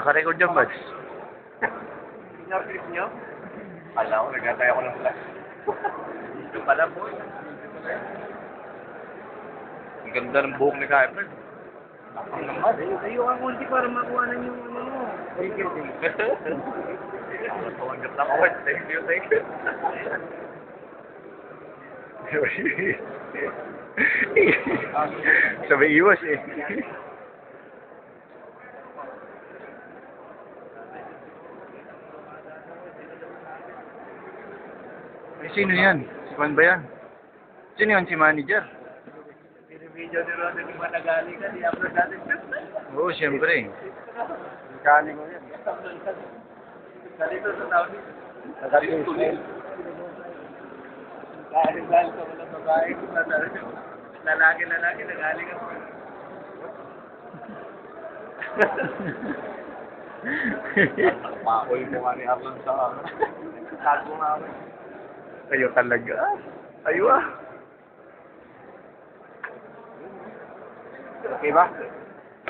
Naka-record dyan, Bads. Pinarclip nyo? Alam ko, nagkatay ako ng flash. Ito pala po. Ang ganda ng buhok ni Kyper. Ang naman. Tayo ka kunti para makuha na yung ano mo. Thank you. Tumanggap na ako. Thank you. Sabi iwas eh. Eh, sino yan? Si Juan ba yan? Sino yan? Si manager? Video ni Ronald yung managali ka. I-upload natin. Oo, siyempre. Galing ko yan. Dito sa taon nito. Nag-tuloy. Galing sa mga babae. Lalaki, nagaling ako. Pakoy mo nga ni Arlan sa tago nga ako. Kayo talaga. Ayo ah. Okay ba?